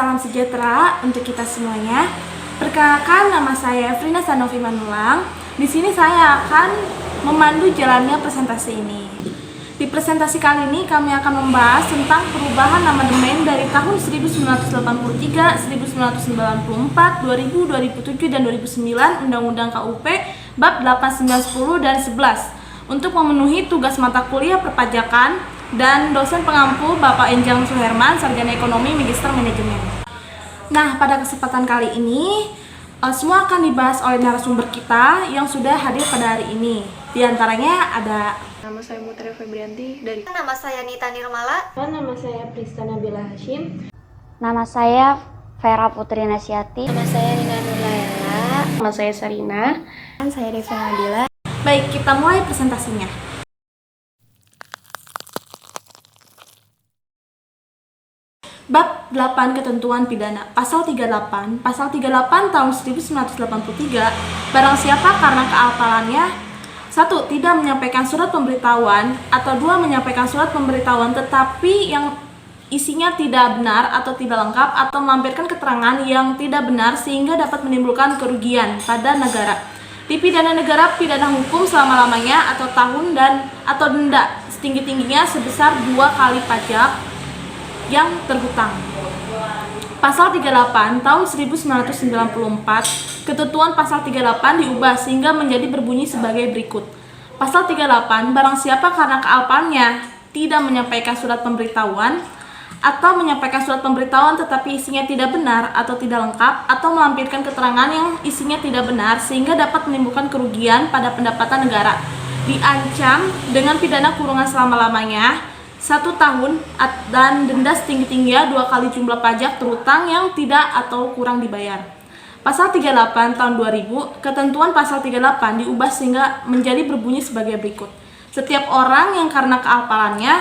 salam sejahtera untuk kita semuanya. Perkenalkan, nama saya Frina Sanofi Manulang. Di sini saya akan memandu jalannya presentasi ini. Di presentasi kali ini kami akan membahas tentang perubahan nama domain dari tahun 1983, 1994, 2000, 2007, dan 2009 Undang-Undang KUP Bab 8, 9, 10, dan 11 untuk memenuhi tugas mata kuliah perpajakan dan dosen pengampu Bapak Enjang Suherman, Sarjana Ekonomi Magister Manajemen. Nah, pada kesempatan kali ini semua akan dibahas oleh narasumber kita yang sudah hadir pada hari ini. Di antaranya ada nama saya Mutri Febrianti dari Nama saya Nita Nirmala. Nama saya Prista Nabila Hashim. Nama saya Vera Putri Nasyati. Nama saya Nina Nurlaila. Nama saya Sarina. Dan saya Devi Nadila. Baik, kita mulai presentasinya. Bab 8 Ketentuan Pidana. Pasal 38 tahun 1983, barang siapa karena kealpalannya 1. Tidak menyampaikan surat pemberitahuan, atau 2. Menyampaikan surat pemberitahuan tetapi yang isinya tidak benar atau tidak lengkap, atau melampirkan keterangan yang tidak benar sehingga dapat menimbulkan kerugian pada negara. Dipidana negara pidana hukum selama-lamanya atau tahun dan atau denda setinggi-tingginya sebesar 2 kali pajak yang terhutang. Pasal 38 tahun 1994, ketentuan pasal 38 diubah sehingga menjadi berbunyi sebagai berikut. Pasal 38, barang siapa karena kealpaannya tidak menyampaikan surat pemberitahuan atau menyampaikan surat pemberitahuan tetapi isinya tidak benar atau tidak lengkap, atau melampirkan keterangan yang isinya tidak benar sehingga dapat menimbulkan kerugian pada pendapatan negara, diancam dengan pidana kurungan selama-lamanya 1 tahun dan denda setinggi-tingginya 2 kali jumlah pajak terhutang yang tidak atau kurang dibayar. Pasal 38 tahun 2000, ketentuan pasal 38 diubah sehingga menjadi berbunyi sebagai berikut. Setiap orang yang karena kealpalannya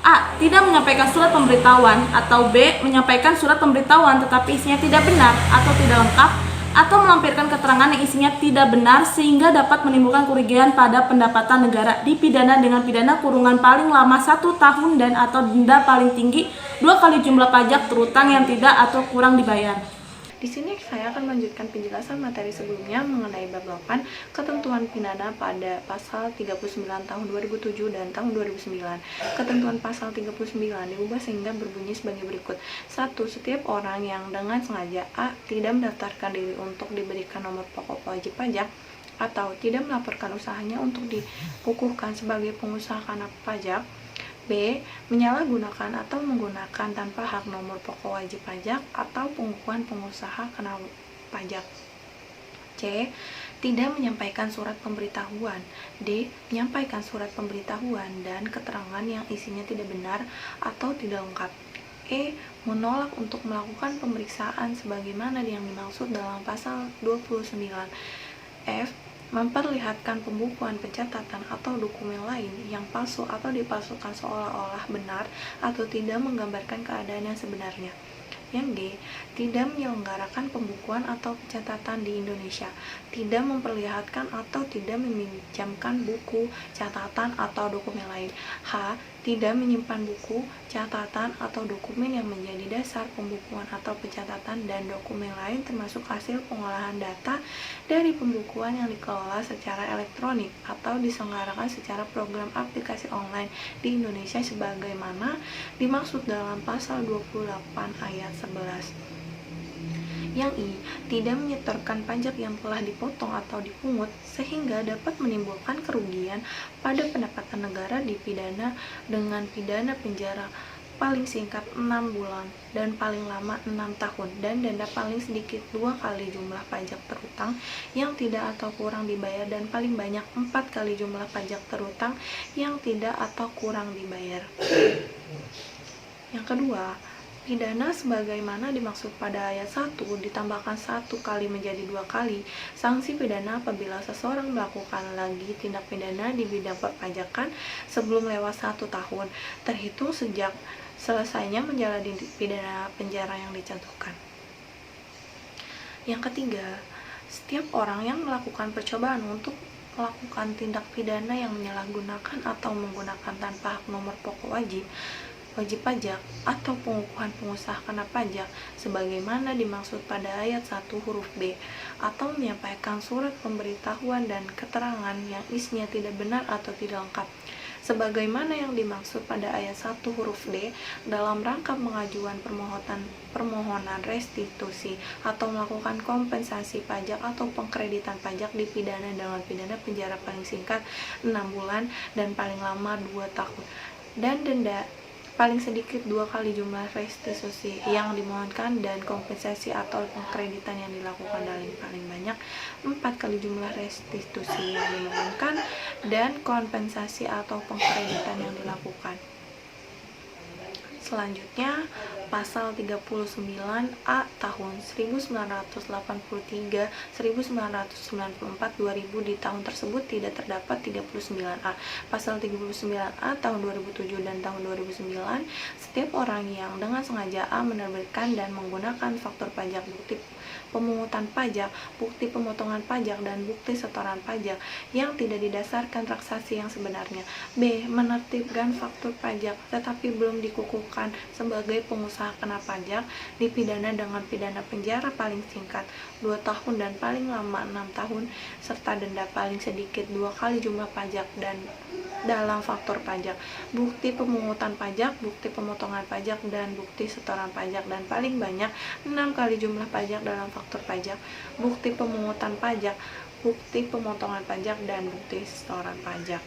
A. Tidak menyampaikan surat pemberitahuan, atau B. Menyampaikan surat pemberitahuan tetapi isinya tidak benar atau tidak lengkap, atau melampirkan keterangan yang isinya tidak benar sehingga dapat menimbulkan kerugian pada pendapatan negara, dipidana dengan pidana kurungan paling lama 1 tahun dan atau denda paling tinggi 2 kali jumlah pajak terhutang yang tidak atau kurang dibayar. Di sini saya akan melanjutkan penjelasan materi sebelumnya mengenai bab 8 ketentuan pidana pada pasal 39 tahun 2007 dan tahun 2009. Ketentuan pasal 39 diubah sehingga berbunyi sebagai berikut. 1. Setiap orang yang dengan sengaja A. Tidak mendaftarkan diri untuk diberikan nomor pokok wajib pajak, atau tidak melaporkan usahanya untuk dikukuhkan sebagai pengusaha kena pajak. B. Menyalahgunakan atau menggunakan tanpa hak nomor pokok wajib pajak atau pengukuhan pengusaha kena pajak. C. Tidak menyampaikan surat pemberitahuan. D. Menyampaikan surat pemberitahuan dan keterangan yang isinya tidak benar atau tidak lengkap. E. Menolak untuk melakukan pemeriksaan sebagaimana yang dimaksud dalam pasal 29. F. Memperlihatkan pembukuan pencatatan atau dokumen lain yang palsu atau dipalsukan seolah-olah benar atau tidak menggambarkan keadaan yang sebenarnya. Yang D. Tidak menyelenggarakan pembukuan atau pencatatan di Indonesia, tidak memperlihatkan atau tidak meminjamkan buku, catatan, atau dokumen lain. H. Tidak menyimpan buku, catatan, atau dokumen yang menjadi dasar pembukuan atau pencatatan dan dokumen lain termasuk hasil pengolahan data dari pembukuan yang dikelola secara elektronik atau diselenggarakan secara program aplikasi online di Indonesia sebagaimana dimaksud dalam pasal 28 ayat 11. Yang I. Tidak menyetorkan pajak yang telah dipotong atau dipungut sehingga dapat menimbulkan kerugian pada pendapatan negara, dipidana dengan pidana penjara paling singkat 6 bulan dan paling lama 6 tahun dan denda paling sedikit 2 kali jumlah pajak terhutang yang tidak atau kurang dibayar dan paling banyak 4 kali jumlah pajak terhutang yang tidak atau kurang dibayar. Yang kedua, pidana sebagaimana dimaksud pada ayat 1 ditambahkan 1 kali menjadi 2 kali. Sanksi pidana apabila seseorang melakukan lagi tindak pidana di bidang perpajakan sebelum lewat 1 tahun terhitung sejak selesainya menjalani pidana penjara yang dicontohkan. Yang ketiga, setiap orang yang melakukan percobaan untuk melakukan tindak pidana yang menyalahgunakan atau menggunakan tanpa hak nomor pokok wajib wajib pajak atau pengukuhan pengusaha kena pajak sebagaimana dimaksud pada ayat 1 huruf B, atau menyampaikan surat pemberitahuan dan keterangan yang isinya tidak benar atau tidak lengkap sebagaimana yang dimaksud pada ayat 1 huruf D dalam rangka pengajuan permohonan restitusi atau melakukan kompensasi pajak atau pengkreditan pajak dipidana dengan pidana penjara paling singkat 6 bulan dan paling lama 2 tahun dan denda paling sedikit 2 kali jumlah restitusi yang dimohonkan dan kompensasi atau pengkreditan yang dilakukan dan paling banyak 4 kali jumlah restitusi yang dimohonkan dan kompensasi atau pengkreditan yang dilakukan. Selanjutnya, pasal 39A tahun 1983, 1994, 2000 di tahun tersebut tidak terdapat 39A. Pasal 39A tahun 2007 dan tahun 2009, setiap orang yang dengan sengaja menerbitkan dan menggunakan faktur pajak, bukti pemungutan pajak, bukti pemotongan pajak, dan bukti setoran pajak yang tidak didasarkan transaksi yang sebenarnya. B. Menertibkan faktur pajak tetapi belum dikukuhkan sebagai pengusaha kena pajak dipidana dengan pidana penjara paling singkat 2 tahun dan paling lama 6 tahun serta denda paling sedikit 2 kali jumlah pajak dan dalam faktur pajak, bukti pemungutan pajak, bukti pemotongan pajak, dan bukti setoran pajak dan paling banyak 6 kali jumlah pajak dalam faktur pajak, bukti pemungutan pajak, bukti pemotongan pajak, dan bukti setoran pajak.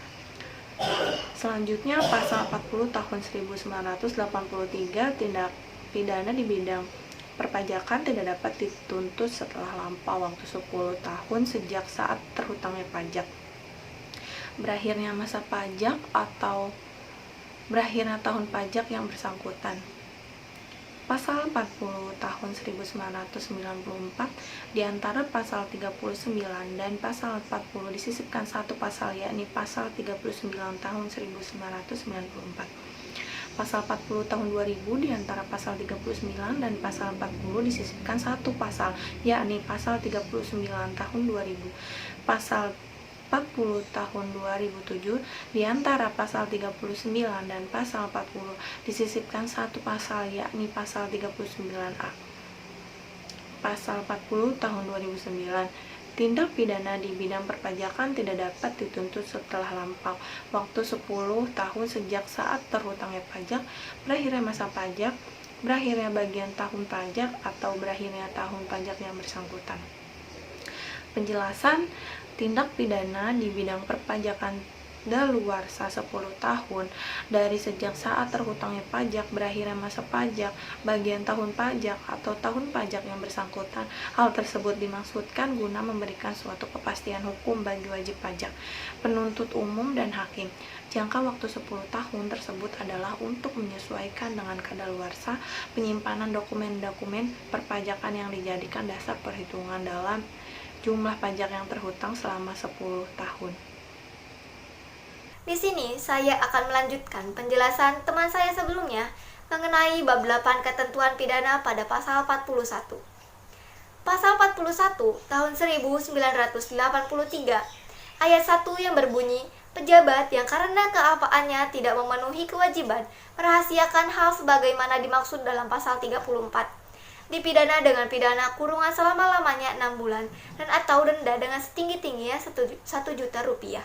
Selanjutnya pasal 40 tahun 1983 tindak pidana di bidang perpajakan tidak dapat dituntut setelah lampau waktu 10 tahun sejak saat terhutangnya pajak, berakhirnya masa pajak atau berakhirnya tahun pajak yang bersangkutan. Pasal 40 tahun 1994 di antara pasal 39 dan pasal 40 disisipkan satu pasal, yakni pasal 39 tahun 1994. Pasal 40 tahun 2000 di antara pasal 39 dan pasal 40 disisipkan satu pasal, yakni pasal 39 tahun 2000. Pasal 40 tahun 2007 di antara pasal 39 dan pasal 40 disisipkan satu pasal, yakni pasal 39A. Pasal 40 tahun 2009, tindak pidana di bidang perpajakan tidak dapat dituntut setelah lampau waktu 10 tahun sejak saat terhutangnya pajak, berakhirnya masa pajak, berakhirnya bagian tahun pajak, atau berakhirnya tahun pajak yang bersangkutan. Penjelasan tindak pidana di bidang perpajakan daluarsa 10 tahun dari sejak saat terhutangnya pajak, berakhirnya masa pajak, bagian tahun pajak, atau tahun pajak yang bersangkutan. Hal tersebut dimaksudkan guna memberikan suatu kepastian hukum bagi wajib pajak, penuntut umum, dan hakim. Jangka waktu 10 tahun tersebut adalah untuk menyesuaikan dengan kadaluarsa penyimpanan dokumen-dokumen perpajakan yang dijadikan dasar perhitungan dalam jumlah pajak yang terhutang selama 10 tahun. Di sini saya akan melanjutkan penjelasan teman saya sebelumnya mengenai bab 8 ketentuan pidana pada pasal 41. Pasal 41 tahun 1983 ayat 1 yang berbunyi, pejabat yang karena keapaannya tidak memenuhi kewajiban merahasiakan hal sebagaimana dimaksud dalam pasal 34 dipidana dengan pidana kurungan selama-lamanya 6 bulan dan atau denda dengan setinggi-tingginya 1 juta rupiah.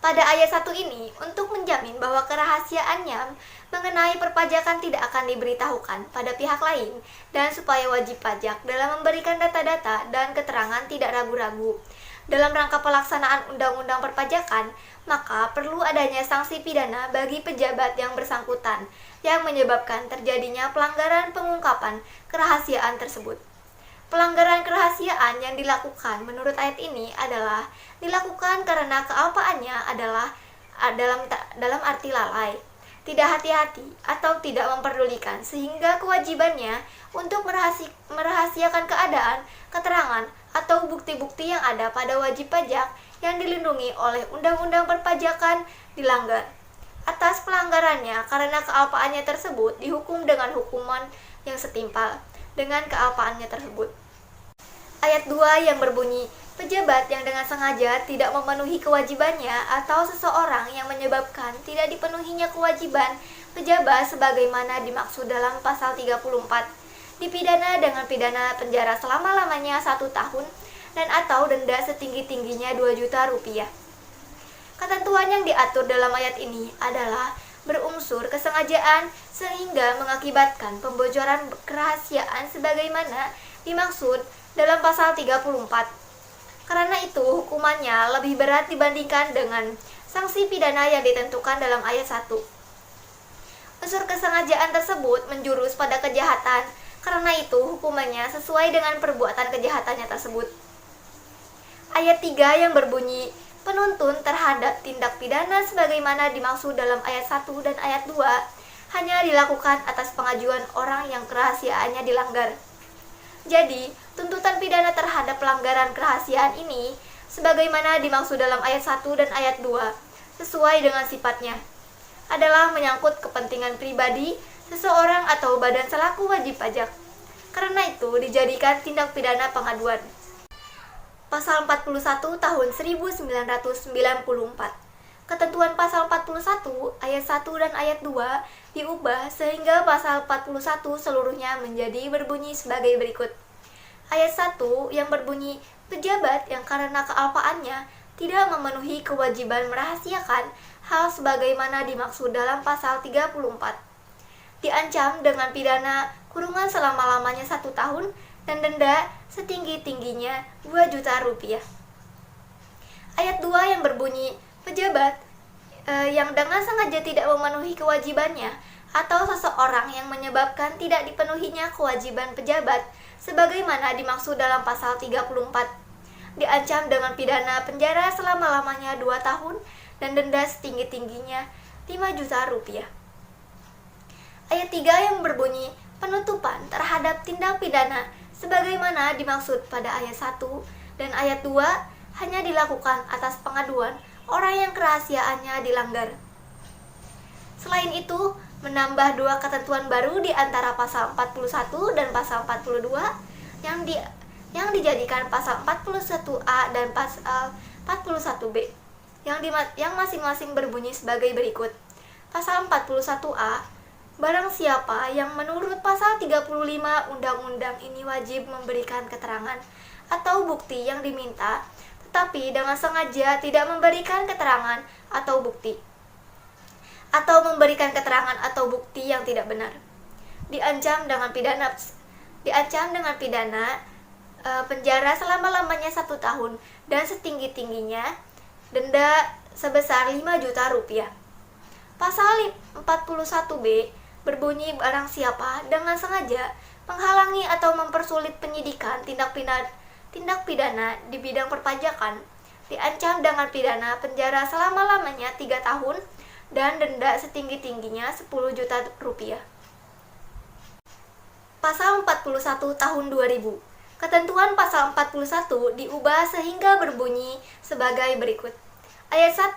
Pada ayat 1 ini, untuk menjamin bahwa kerahasiaannya mengenai perpajakan tidak akan diberitahukan pada pihak lain dan supaya wajib pajak dalam memberikan data-data dan keterangan tidak ragu-ragu dalam rangka pelaksanaan undang-undang perpajakan, maka perlu adanya sanksi pidana bagi pejabat yang bersangkutan yang menyebabkan terjadinya pelanggaran pengungkapan kerahasiaan tersebut. Pelanggaran kerahasiaan yang dilakukan menurut ayat ini adalah dilakukan karena kealpaannya adalah dalam arti lalai, tidak hati-hati, atau tidak memperdulikan sehingga kewajibannya untuk merahasiakan keadaan, keterangan, atau bukti-bukti yang ada pada wajib pajak yang dilindungi oleh Undang-Undang Perpajakan dilanggar. Atas pelanggarannya karena kealpaannya tersebut dihukum dengan hukuman yang setimpal dengan kealpaannya tersebut. Ayat 2 yang berbunyi, pejabat yang dengan sengaja tidak memenuhi kewajibannya atau seseorang yang menyebabkan tidak dipenuhinya kewajiban pejabat sebagaimana dimaksud dalam pasal 34, dipidana dengan pidana penjara selama-lamanya 1 tahun dan atau denda setinggi-tingginya 2 juta rupiah. Ketentuan yang diatur dalam ayat ini adalah berunsur kesengajaan sehingga mengakibatkan pembocoran kerahasiaan sebagaimana dimaksud dalam pasal 34. Karena itu, hukumannya lebih berat dibandingkan dengan sanksi pidana yang ditentukan dalam ayat 1. Unsur kesengajaan tersebut menjurus pada kejahatan, karena itu hukumannya sesuai dengan perbuatan kejahatannya tersebut. Ayat 3 yang berbunyi, penuntun terhadap tindak pidana sebagaimana dimaksud dalam ayat 1 dan ayat 2 hanya dilakukan atas pengajuan orang yang kerahasiaannya dilanggar. Jadi, tuntutan pidana terhadap pelanggaran kerahasiaan ini sebagaimana dimaksud dalam ayat 1 dan ayat 2 sesuai dengan sifatnya adalah menyangkut kepentingan pribadi seseorang atau badan selaku wajib pajak. Karena itu dijadikan tindak pidana pengaduan. Pasal 41 tahun 1994. Ketentuan pasal 41 ayat 1 dan ayat 2 diubah sehingga pasal 41 seluruhnya menjadi berbunyi sebagai berikut. Ayat 1 yang berbunyi, pejabat yang karena kealpaannya tidak memenuhi kewajiban merahasiakan hal sebagaimana dimaksud dalam pasal 34, diancam dengan pidana kurungan selama-lamanya 1 tahun dan denda setinggi-tingginya 2 juta rupiah. Ayat 2 yang berbunyi, pejabat yang dengan sengaja tidak memenuhi kewajibannya atau seseorang yang menyebabkan tidak dipenuhinya kewajiban pejabat sebagaimana dimaksud dalam pasal 34, diancam dengan pidana penjara selama-lamanya 2 tahun dan denda setinggi-tingginya 5 juta rupiah. Ayat 3 yang berbunyi, penutupan terhadap tindak pidana sebagaimana dimaksud pada ayat 1 dan ayat 2 hanya dilakukan atas pengaduan orang yang kerahasiaannya dilanggar. Selain itu, menambah 2 ketentuan baru di antara pasal 41 dan pasal 42 yang dijadikan pasal 41A dan pasal 41B yang masing-masing berbunyi sebagai berikut. Pasal 41A, barang siapa yang menurut pasal 35 undang-undang ini wajib memberikan keterangan atau bukti yang diminta, tetapi dengan sengaja tidak memberikan keterangan atau bukti, atau memberikan keterangan atau bukti yang tidak benar, diancam dengan pidana penjara selama-lamanya 1 tahun dan setinggi-tingginya denda sebesar 5 juta rupiah. Pasal 41B berbunyi, barang siapa dengan sengaja menghalangi atau mempersulit penyidikan tindak pidana di bidang perpajakan diancam dengan pidana penjara selama-lamanya 3 tahun dan denda setinggi-tingginya 10 juta rupiah. Pasal 41 tahun 2000. Ketentuan pasal 41 diubah sehingga berbunyi sebagai berikut. Ayat 1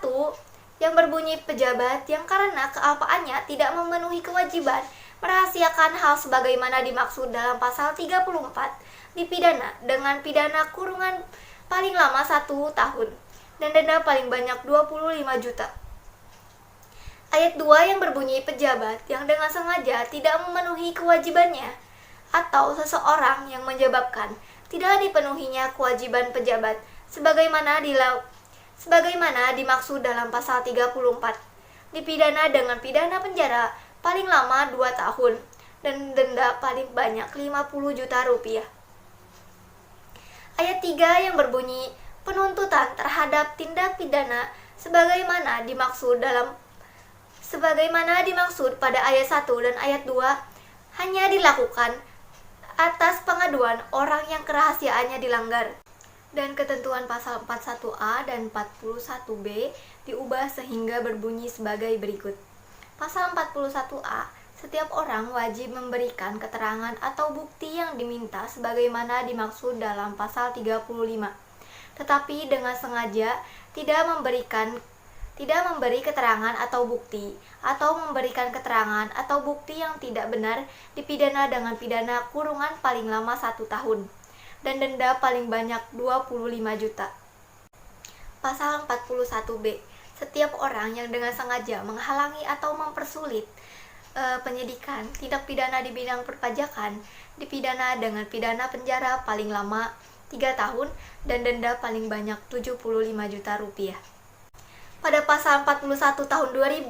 yang berbunyi, pejabat yang karena kealpaannya tidak memenuhi kewajiban merahasiakan hal sebagaimana dimaksud dalam pasal 34 dipidana dengan pidana kurungan paling lama 1 tahun dan denda paling banyak 25 juta. Ayat 2 yang berbunyi, pejabat yang dengan sengaja tidak memenuhi kewajibannya atau seseorang yang menyebabkan tidak dipenuhinya kewajiban pejabat sebagaimana dimaksud dalam pasal 34, dipidana dengan pidana penjara paling lama 2 tahun dan denda paling banyak 50 juta rupiah. Ayat 3 yang berbunyi, penuntutan terhadap tindak pidana sebagaimana dimaksud pada ayat 1 dan ayat 2 hanya dilakukan atas pengaduan orang yang kerahasiaannya dilanggar. Dan ketentuan pasal 41A dan 41B diubah sehingga berbunyi sebagai berikut. Pasal 41A, setiap orang wajib memberikan keterangan atau bukti yang diminta sebagaimana dimaksud dalam pasal 35. Tetapi dengan sengaja tidak memberi keterangan atau bukti, atau memberikan keterangan atau bukti yang tidak benar dipidana dengan pidana kurungan paling lama 1 tahun dan denda paling banyak 25 juta. Pasal 41B, setiap orang yang dengan sengaja menghalangi atau mempersulit penyidikan, tindak pidana di bidang perpajakan dipidana dengan pidana penjara paling lama 3 tahun dan denda paling banyak 75 juta rupiah. Pada pasal 41 tahun 2000,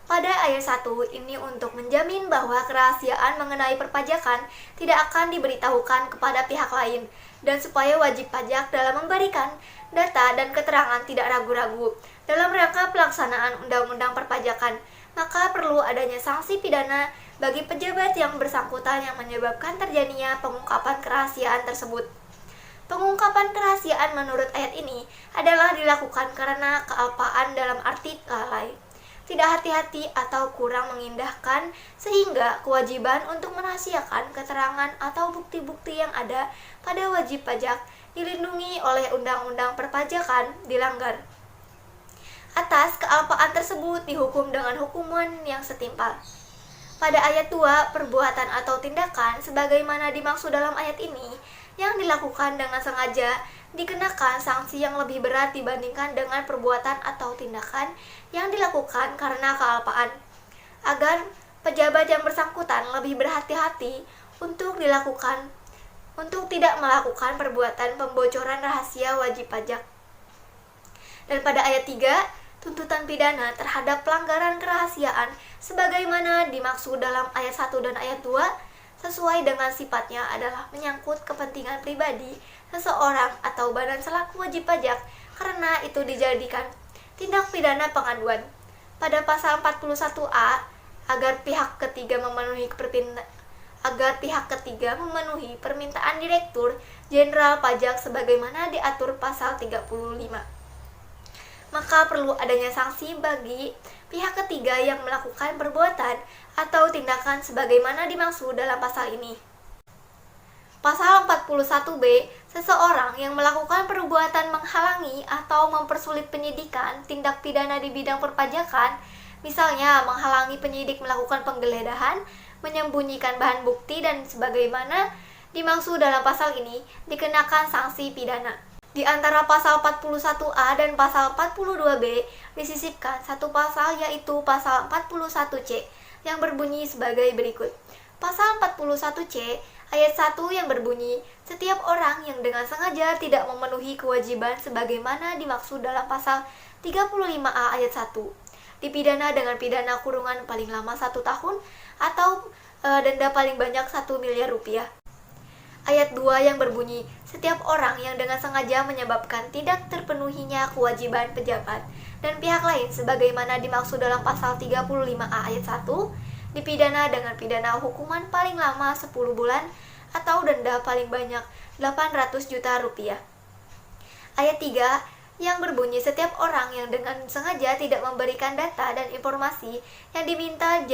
pada ayat 1 ini untuk menjamin bahwa kerahasiaan mengenai perpajakan tidak akan diberitahukan kepada pihak lain dan supaya wajib pajak dalam memberikan data dan keterangan tidak ragu-ragu dalam rangka pelaksanaan undang-undang perpajakan, maka perlu adanya sanksi pidana bagi pejabat yang bersangkutan yang menyebabkan terjadinya pengungkapan kerahasiaan tersebut. Pengungkapan kerahasiaan menurut ayat ini adalah dilakukan karena kealpaan dalam arti lalai, tidak hati-hati atau kurang mengindahkan sehingga kewajiban untuk merahasiakan keterangan atau bukti-bukti yang ada pada wajib pajak dilindungi oleh undang-undang perpajakan dilanggar. Atas kealpaan tersebut dihukum dengan hukuman yang setimpal. Pada ayat 2, perbuatan atau tindakan sebagaimana dimaksud dalam ayat ini yang dilakukan dengan sengaja dikenakan sanksi yang lebih berat dibandingkan dengan perbuatan atau tindakan yang dilakukan karena kealpaan, agar pejabat yang bersangkutan lebih berhati-hati untuk tidak melakukan perbuatan pembocoran rahasia wajib pajak. Dan pada ayat 3, tuntutan pidana terhadap pelanggaran kerahasiaan sebagaimana dimaksud dalam ayat 1 dan ayat 2 sesuai dengan sifatnya adalah menyangkut kepentingan pribadi seseorang atau badan selaku wajib pajak karena itu dijadikan tindak pidana pengaduan. Pada pasal 41A, agar pihak ketiga memenuhi permintaan Direktur Jenderal Pajak sebagaimana diatur pasal 35. Maka perlu adanya sanksi bagi pihak ketiga yang melakukan perbuatan atau tindakan sebagaimana dimaksud dalam pasal ini. Pasal 41B, seseorang yang melakukan perbuatan menghalangi atau mempersulit penyidikan tindak pidana di bidang perpajakan, misalnya menghalangi penyidik melakukan penggeledahan, menyembunyikan bahan bukti dan sebagaimana dimaksud dalam pasal ini, dikenakan sanksi pidana. Di antara pasal 41A dan pasal 42B disisipkan satu pasal yaitu pasal 41C yang berbunyi sebagai berikut. Pasal 41C ayat 1 yang berbunyi, setiap orang yang dengan sengaja tidak memenuhi kewajiban sebagaimana dimaksud dalam pasal 35A ayat 1 dipidana dengan pidana kurungan paling lama 1 tahun atau denda paling banyak 1 miliar rupiah. Ayat 2 yang berbunyi, setiap orang yang dengan sengaja menyebabkan tidak terpenuhinya kewajiban pejabat dan pihak lain sebagaimana dimaksud dalam pasal 35A ayat 1 dipidana dengan pidana hukuman paling lama 10 bulan atau denda paling banyak 800 juta rupiah. Ayat 3 yang berbunyi, setiap orang yang dengan sengaja tidak memberikan data dan informasi yang diminta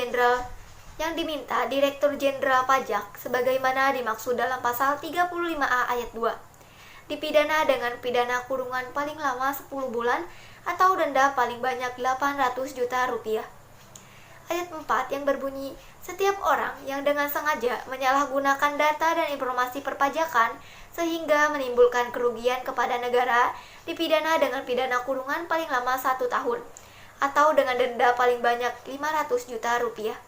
Direktur Jenderal Pajak sebagaimana dimaksud dalam pasal 35A ayat 2 dipidana dengan pidana kurungan paling lama 10 bulan atau denda paling banyak 800 juta rupiah. Ayat 4 yang berbunyi, setiap orang yang dengan sengaja menyalahgunakan data dan informasi perpajakan sehingga menimbulkan kerugian kepada negara dipidana dengan pidana kurungan paling lama 1 tahun atau dengan denda paling banyak 500 juta rupiah.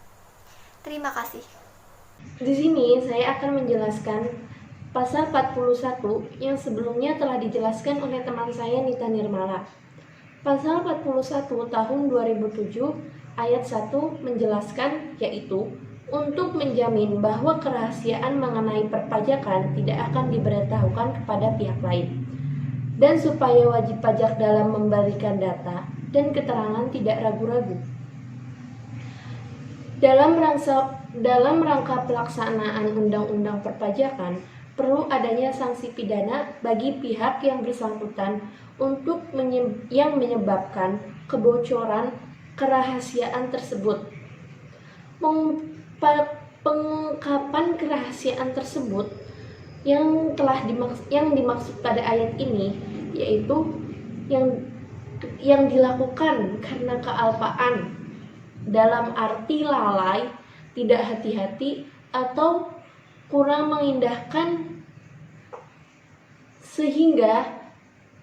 Terima kasih. Di sini saya akan menjelaskan pasal 41 yang sebelumnya telah dijelaskan oleh teman saya Nita Nirmala. Pasal 41 tahun 2007 ayat 1 menjelaskan yaitu untuk menjamin bahwa kerahasiaan mengenai perpajakan tidak akan diberitahukan kepada pihak lain dan supaya wajib pajak dalam memberikan data dan keterangan tidak ragu-ragu. Dalam rangka pelaksanaan undang-undang perpajakan, perlu adanya sanksi pidana bagi pihak yang bersangkutan untuk yang menyebabkan kebocoran kerahasiaan tersebut. Pengungkapan kerahasiaan tersebut yang dimaksud pada ayat ini yaitu yang dilakukan karena kealpaan dalam arti lalai, tidak hati-hati, atau kurang mengindahkan sehingga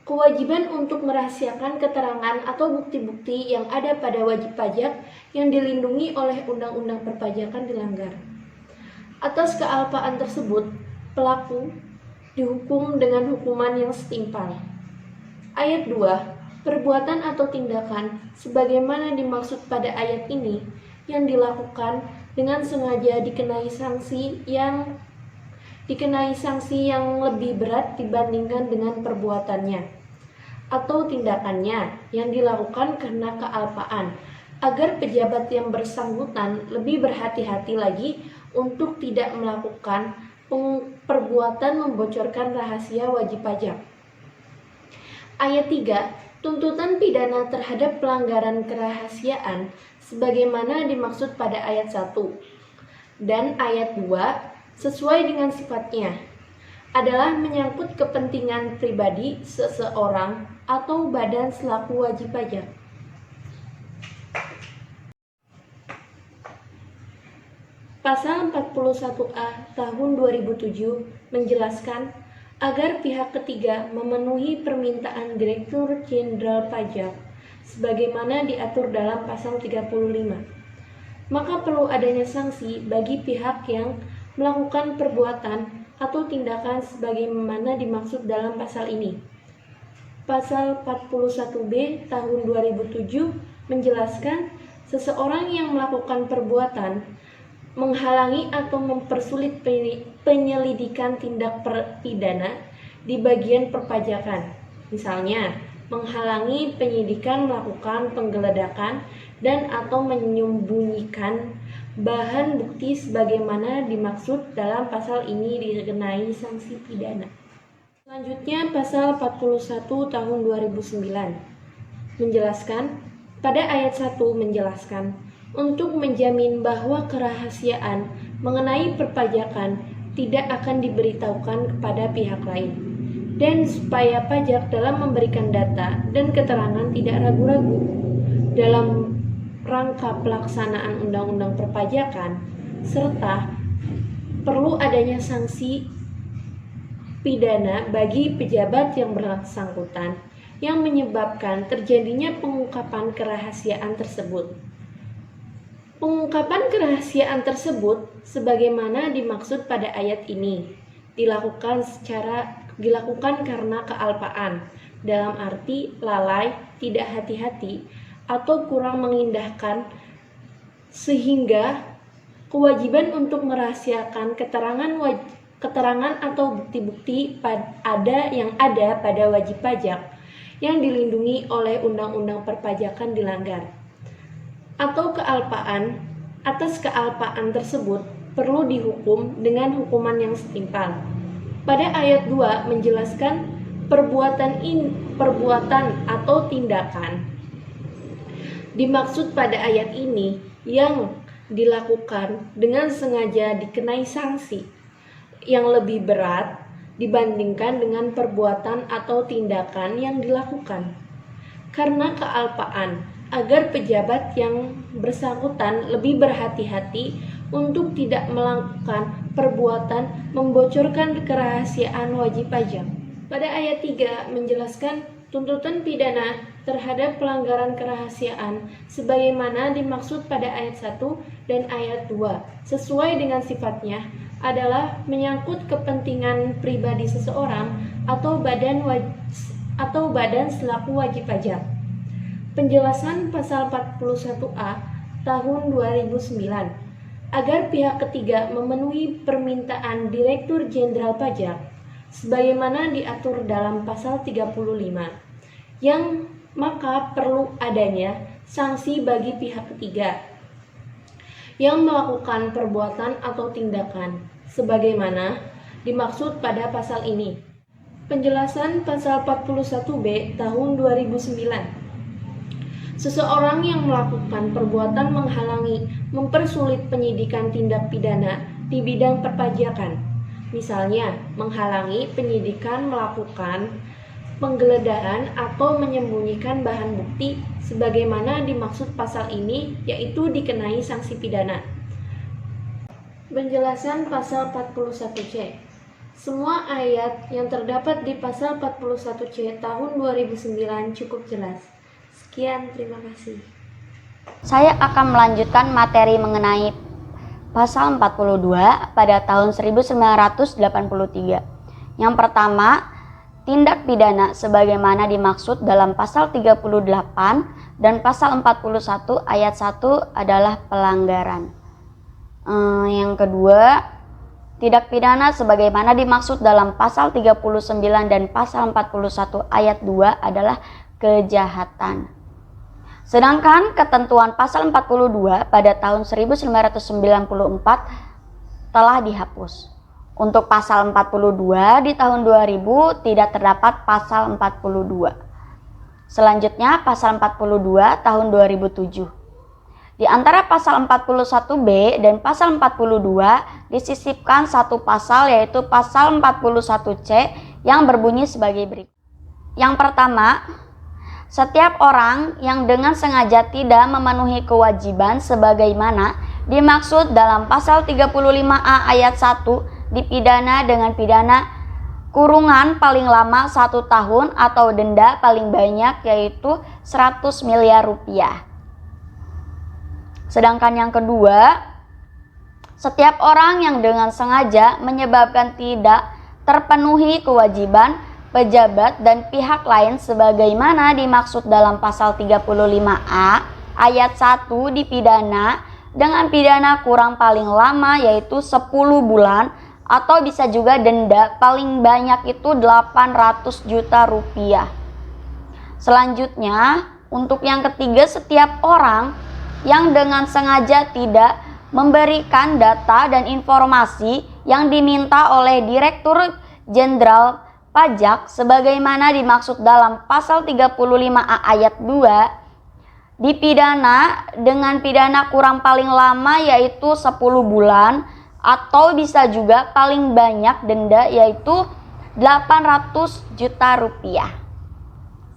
Kewajiban untuk merahasiakan keterangan atau bukti-bukti yang ada pada wajib pajak yang dilindungi oleh Undang-Undang Perpajakan dilanggar. Atas kealpaan tersebut, pelaku dihukum dengan hukuman yang setimpal. Ayat 2. Perbuatan atau tindakan sebagaimana dimaksud pada ayat ini yang dilakukan dengan sengaja dikenai sanksi yang lebih berat dibandingkan dengan perbuatannya atau tindakannya yang dilakukan karena kealpaan, agar pejabat yang bersangkutan lebih berhati-hati lagi untuk tidak melakukan perbuatan membocorkan rahasia wajib pajak. Ayat 3. Tuntutan pidana terhadap pelanggaran kerahasiaan sebagaimana dimaksud pada ayat 1 dan ayat 2 sesuai dengan sifatnya adalah menyangkut kepentingan pribadi seseorang atau badan selaku wajib pajak. Pasal 41A tahun 2007 menjelaskan agar pihak ketiga memenuhi permintaan Direktur Jenderal Pajak sebagaimana diatur dalam pasal 35. Maka perlu adanya sanksi bagi pihak yang melakukan perbuatan atau tindakan sebagaimana dimaksud dalam pasal ini. Pasal 41B tahun 2007 menjelaskan seseorang yang melakukan perbuatan menghalangi atau mempersulit penyelidikan tindak pidana di bagian perpajakan. Misalnya, menghalangi penyidikan melakukan penggeledakan dan atau menyembunyikan bahan bukti sebagaimana dimaksud dalam pasal ini dikenai sanksi pidana. Selanjutnya pasal 41 tahun 2009 menjelaskan, pada ayat 1 menjelaskan untuk menjamin bahwa kerahasiaan mengenai perpajakan tidak akan diberitahukan kepada pihak lain dan supaya pajak dalam memberikan data dan keterangan tidak ragu-ragu dalam rangka pelaksanaan undang-undang perpajakan, serta perlu adanya sanksi pidana bagi pejabat yang bersangkutan yang menyebabkan terjadinya pengungkapan kerahasiaan tersebut. Pengungkapan kerahasiaan tersebut sebagaimana dimaksud pada ayat ini dilakukan karena kealpaan, dalam arti lalai, tidak hati-hati, atau kurang mengindahkan, sehingga kewajiban untuk merahasiakan keterangan atau bukti-bukti yang ada pada wajib pajak yang dilindungi oleh Undang-Undang Perpajakan dilanggar. Atau kealpaan, atas kealpaan tersebut perlu dihukum dengan hukuman yang setimpal. Pada ayat 2 menjelaskan perbuatan atau tindakan dimaksud pada ayat ini yang dilakukan dengan sengaja dikenai sanksi yang lebih berat dibandingkan dengan perbuatan atau tindakan yang dilakukan karena kealpaan, agar pejabat yang bersangkutan lebih berhati-hati untuk tidak melakukan perbuatan membocorkan kerahasiaan wajib pajak. Pada ayat 3 menjelaskan tuntutan pidana terhadap pelanggaran kerahasiaan sebagaimana dimaksud pada ayat 1 dan ayat 2 sesuai dengan sifatnya adalah menyangkut kepentingan pribadi seseorang atau badan selaku wajib pajak. Penjelasan pasal 41A tahun 2009 agar pihak ketiga memenuhi permintaan Direktur Jenderal Pajak sebagaimana diatur dalam pasal 35 yang maka perlu adanya sanksi bagi pihak ketiga yang melakukan perbuatan atau tindakan sebagaimana dimaksud pada pasal ini. Penjelasan pasal 41B tahun 2009. Seseorang yang melakukan perbuatan menghalangi, mempersulit penyidikan tindak pidana di bidang perpajakan, misalnya menghalangi penyidikan melakukan penggeledahan atau menyembunyikan bahan bukti sebagaimana dimaksud pasal ini, yaitu dikenai sanksi pidana. Penjelasan pasal 41C. Semua ayat yang terdapat di pasal 41C tahun 2009 cukup jelas. Sekian, terima kasih. Saya akan melanjutkan materi mengenai pasal 42 pada tahun 1983. Yang pertama, tindak pidana sebagaimana dimaksud dalam pasal 38 dan pasal 41 ayat 1 adalah pelanggaran. Yang kedua, tindak pidana sebagaimana dimaksud dalam pasal 39 dan pasal 41 ayat 2 adalah kejahatan. Sedangkan ketentuan pasal 42 pada tahun 1994 telah dihapus. Untuk pasal 42 di tahun 2000 tidak terdapat pasal 42. Selanjutnya pasal 42 tahun 2007. Di antara pasal 41B dan pasal 42 disisipkan satu pasal, yaitu pasal 41C yang berbunyi sebagai berikut. Yang pertama, setiap orang yang dengan sengaja tidak memenuhi kewajiban sebagaimana dimaksud dalam pasal 35A ayat 1 dipidana dengan pidana kurungan paling lama 1 tahun atau denda paling banyak yaitu 100 miliar rupiah. Sedangkan yang kedua, setiap orang yang dengan sengaja menyebabkan tidak terpenuhi kewajiban pejabat dan pihak lain sebagaimana dimaksud dalam pasal 35A ayat 1 dipidana dengan pidana kurang paling lama yaitu 10 bulan atau bisa juga denda paling banyak itu 800 juta rupiah. Selanjutnya, untuk yang ketiga, setiap orang yang dengan sengaja tidak memberikan data dan informasi yang diminta oleh Direktur Jenderal Pajak sebagaimana dimaksud dalam pasal 35A ayat 2 dipidana dengan pidana kurang paling lama yaitu 10 bulan atau bisa juga paling banyak denda yaitu 800 juta rupiah.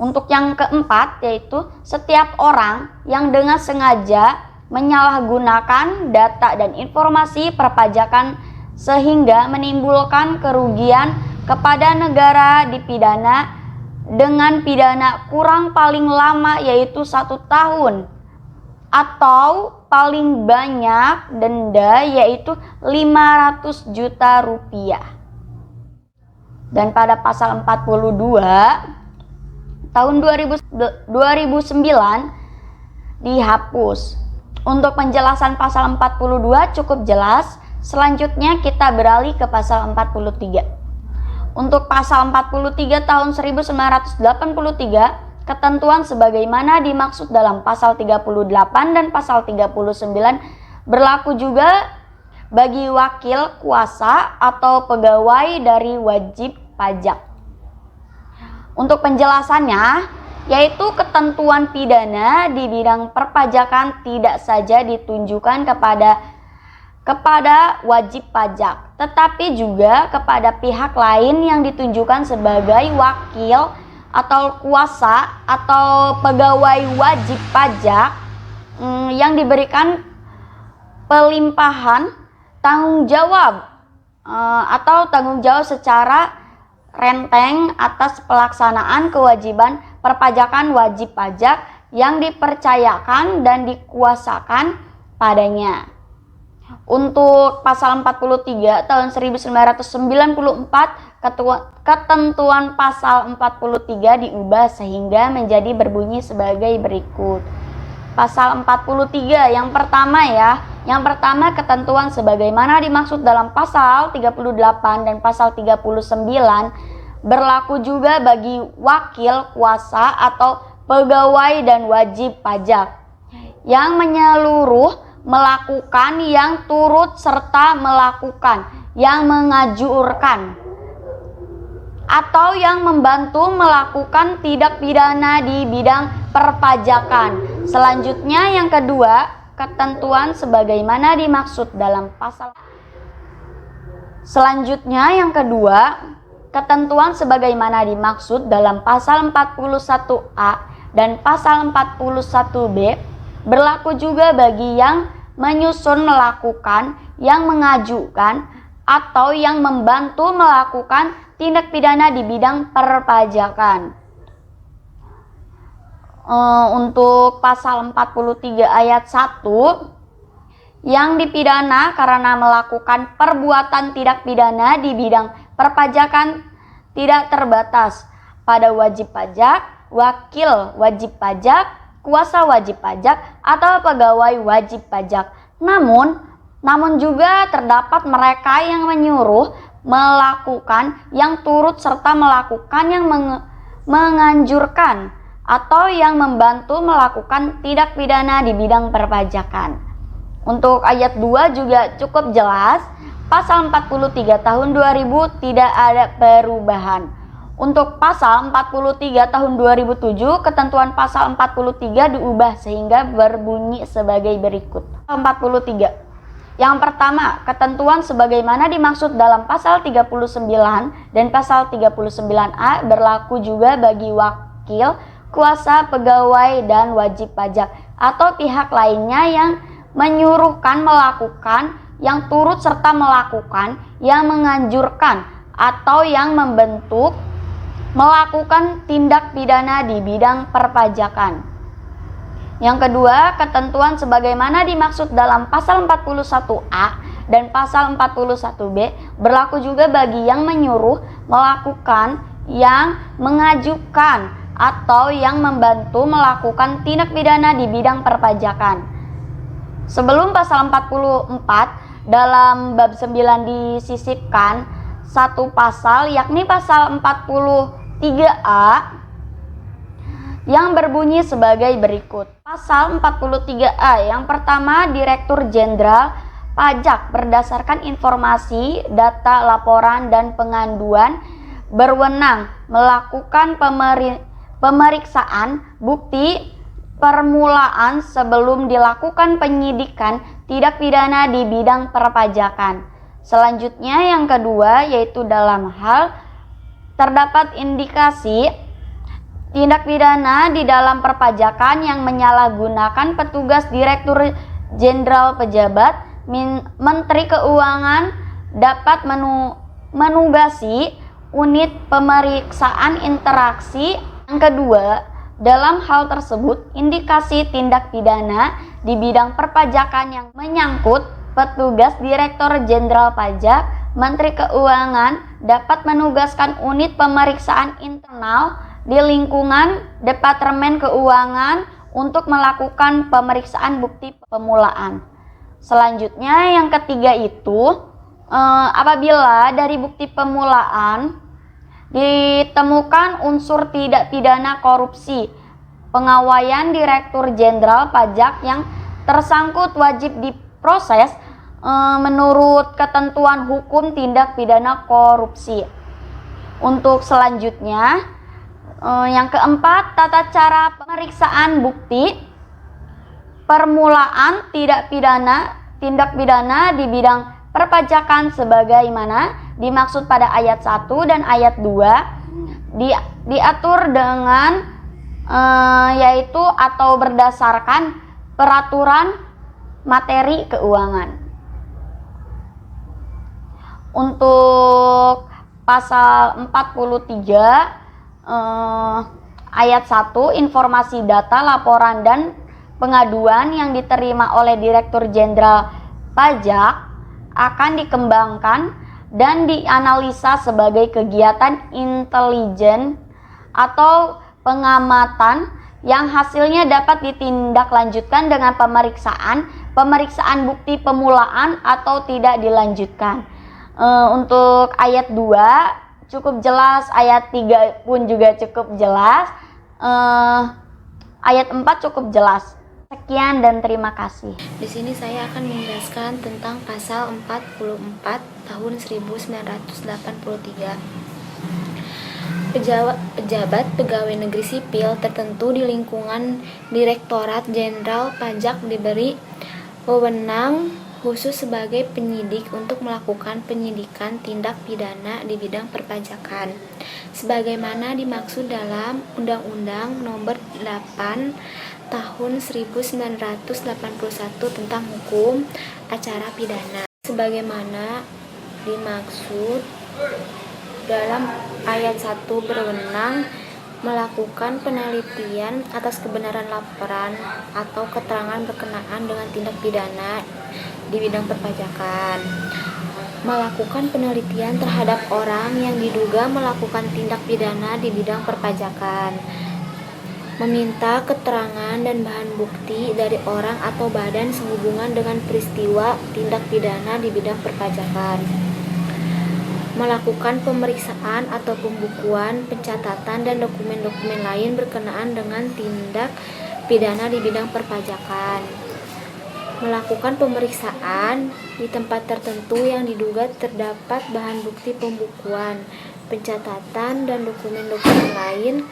Untuk yang keempat, yaitu setiap orang yang dengan sengaja menyalahgunakan data dan informasi perpajakan sehingga menimbulkan kerugian kepada negara dipidana dengan pidana kurang paling lama yaitu 1 tahun atau paling banyak denda yaitu 500 juta rupiah. Dan pada pasal 42 tahun 2009 dihapus. Untuk penjelasan pasal 42 cukup jelas. Selanjutnya kita beralih ke pasal 43. Untuk pasal 43 tahun 1983, ketentuan sebagaimana dimaksud dalam pasal 38 dan pasal 39 berlaku juga bagi wakil kuasa atau pegawai dari wajib pajak. Untuk penjelasannya, yaitu ketentuan pidana di bidang perpajakan tidak saja ditunjukkan kepada wajib pajak, tetapi juga kepada pihak lain yang ditunjukkan sebagai wakil atau kuasa atau pegawai wajib pajak yang diberikan pelimpahan tanggung jawab atau tanggung jawab secara renteng atas pelaksanaan kewajiban perpajakan wajib pajak yang dipercayakan dan dikuasakan padanya. Untuk pasal 43 tahun 1994, ketentuan pasal 43 diubah sehingga menjadi berbunyi sebagai berikut. Pasal 43 yang pertama ketentuan sebagaimana dimaksud dalam pasal 38 dan pasal 39 berlaku juga bagi wakil kuasa atau pegawai dan wajib pajak yang menyeluruh melakukan, yang turut serta melakukan, yang menganjurkan atau yang membantu melakukan tindak pidana di bidang perpajakan. Selanjutnya yang kedua, ketentuan sebagaimana dimaksud dalam pasal. Selanjutnya yang kedua, ketentuan sebagaimana dimaksud dalam pasal 41A dan pasal 41B berlaku juga bagi yang menyusun, melakukan, yang mengajukan atau yang membantu melakukan tindak pidana di bidang perpajakan. Untuk pasal 43 ayat 1, yang dipidana karena melakukan perbuatan tindak pidana di bidang perpajakan tidak terbatas pada wajib pajak, wakil wajib pajak, kuasa wajib pajak, atau pegawai wajib pajak. Namun juga terdapat mereka yang menyuruh, melakukan, yang turut serta melakukan, yang menganjurkan, atau yang membantu melakukan tindak pidana di bidang perpajakan. Untuk ayat 2 juga cukup jelas, pasal 43 tahun 2000 tidak ada perubahan. Untuk pasal 43 tahun 2007, ketentuan pasal 43 diubah sehingga berbunyi sebagai berikut. 43. Yang pertama, ketentuan sebagaimana dimaksud dalam pasal 39 dan pasal 39A berlaku juga bagi wakil, kuasa, pegawai, dan wajib pajak atau pihak lainnya yang menyuruhkan, melakukan, yang turut serta melakukan, yang menganjurkan, atau yang membentuk melakukan tindak pidana di bidang perpajakan. Yang kedua, ketentuan sebagaimana dimaksud dalam pasal 41A dan pasal 41B berlaku juga bagi yang menyuruh, melakukan, yang mengajukan, atau yang membantu melakukan tindak pidana di bidang perpajakan. Sebelum pasal 44 dalam bab 9 disisipkan satu pasal, yakni pasal 43A yang berbunyi sebagai berikut. Pasal 43A yang pertama, Direktur Jenderal Pajak berdasarkan informasi, data, laporan, dan pengaduan berwenang melakukan pemeriksaan bukti permulaan sebelum dilakukan penyidikan tindak pidana di bidang perpajakan. Selanjutnya yang kedua, yaitu dalam hal terdapat indikasi tindak pidana di dalam perpajakan yang menyalahgunakan petugas Direktur Jenderal Pejabat, Menteri Keuangan dapat menugasi unit pemeriksaan interaksi. Yang kedua, dalam hal tersebut, indikasi tindak pidana di bidang perpajakan yang menyangkut petugas Direktur Jenderal Pajak, Menteri Keuangan dapat menugaskan unit pemeriksaan internal di lingkungan Departemen Keuangan untuk melakukan pemeriksaan bukti permulaan. Selanjutnya yang ketiga itu, apabila dari bukti permulaan ditemukan unsur tidak pidana korupsi, pengawaian Direktur Jenderal Pajak yang tersangkut wajib diproses menurut ketentuan hukum tindak pidana korupsi. Untuk selanjutnya, yang keempat, tata cara pemeriksaan bukti permulaan tindak pidana di bidang perpajakan sebagaimana dimaksud pada ayat 1 dan ayat 2 diatur dengan yaitu atau berdasarkan peraturan materi keuangan. Untuk pasal 43 ayat 1, informasi, data, laporan, dan pengaduan yang diterima oleh Direktur Jenderal Pajak akan dikembangkan dan dianalisa sebagai kegiatan intelijen atau pengamatan yang hasilnya dapat ditindaklanjutkan dengan pemeriksaan bukti permulaan atau tidak dilanjutkan. Untuk ayat 2 cukup jelas, ayat 3 pun juga cukup jelas, ayat 4 cukup jelas. Sekian dan terima kasih. Di sini saya akan menjelaskan tentang pasal 44 tahun 1983. Pejabat pegawai negeri sipil tertentu di lingkungan Direktorat Jenderal Pajak diberi wewenang khusus sebagai penyidik untuk melakukan penyidikan tindak pidana di bidang perpajakan sebagaimana dimaksud dalam Undang-Undang Nomor 8 Tahun 1981 tentang Hukum Acara Pidana, sebagaimana dimaksud dalam ayat 1 berwenang melakukan penelitian atas kebenaran laporan atau keterangan berkenaan dengan tindak pidana di bidang perpajakan. Melakukan penelitian terhadap orang yang diduga melakukan tindak pidana di bidang perpajakan. Meminta keterangan dan bahan bukti dari orang atau badan sehubungan dengan peristiwa tindak pidana di bidang perpajakan. Melakukan pemeriksaan atau pembukuan, pencatatan, dan dokumen-dokumen lain berkenaan dengan tindak pidana di bidang perpajakan. Melakukan pemeriksaan di tempat tertentu yang diduga terdapat bahan bukti pembukuan, pencatatan, dan dokumen-dokumen lain,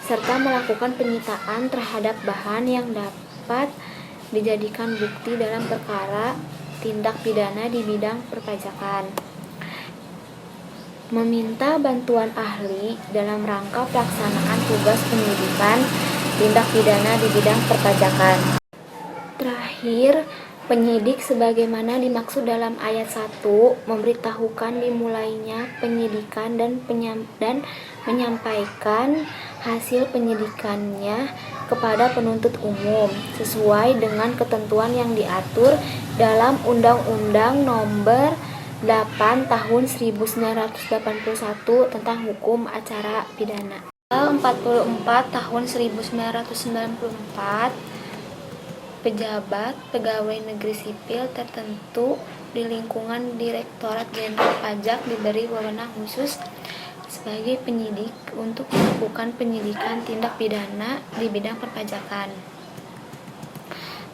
serta melakukan penyitaan terhadap bahan yang dapat dijadikan bukti dalam perkara tindak pidana di bidang perpajakan. Meminta bantuan ahli dalam rangka pelaksanaan tugas penyidikan tindak pidana di bidang perpajakan. Terakhir, penyidik sebagaimana dimaksud dalam ayat 1 memberitahukan dimulainya penyidikan dan menyampaikan hasil penyidikannya kepada penuntut umum sesuai dengan ketentuan yang diatur dalam Undang-Undang Nomor 8 Tahun 1981 tentang Hukum Acara Pidana. Pasal 44 Tahun 1994 pejabat pegawai negeri sipil tertentu di lingkungan Direktorat Jenderal Pajak diberi wewenang khusus sebagai penyidik untuk melakukan penyidikan tindak pidana di bidang perpajakan.